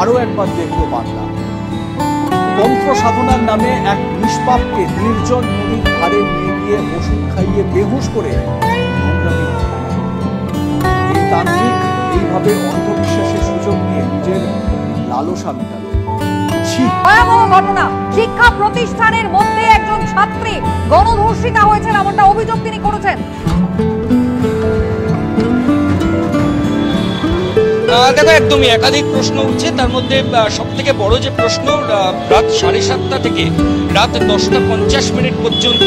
আরো একবার দেখলো বাংলা। তন্ত্র সাধনার নামে এক নিষ্পাপকে নির্জন নদীর ধারে নিয়ে গিয়ে ওষুধ খাইয়ে বেহুশ করে এই তান্ত্রিক এইভাবে অন্ধবিশ্বাসের সুযোগ নিয়ে নিজের লালসা মেটাল। ভয়াবহ ঘটনা, শিক্ষা প্রতিষ্ঠানের মধ্যে একজন ছাত্রী গণধর্ষিতা হয়েছেন, এমনটা অভিযোগ তিনি করেছেন। দেখো, একদমই একাধিক প্রশ্ন উঠছে। তার মধ্যে সব থেকে বড় যে প্রশ্ন, রাত 7:30 থেকে রাত 10:50 পর্যন্ত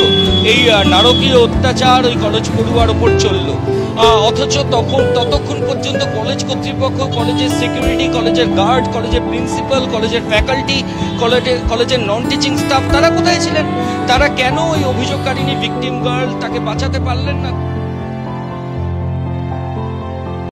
এই নারকীয় অত্যাচার ওই কলেজ পড়ুয়ার ওপর চললো, অথচ ততক্ষণ পর্যন্ত কলেজ কর্তৃপক্ষ, কলেজের সিকিউরিটি, কলেজের গার্ড, কলেজের প্রিন্সিপাল, কলেজের ফ্যাকাল্টি, কলেজের নন টিচিং স্টাফ তারা কোথায় ছিলেন? তারা কেন ওই অভিযোগকারিনী ভিকটিম গার্ল তাকে বাঁচাতে পারলেন না?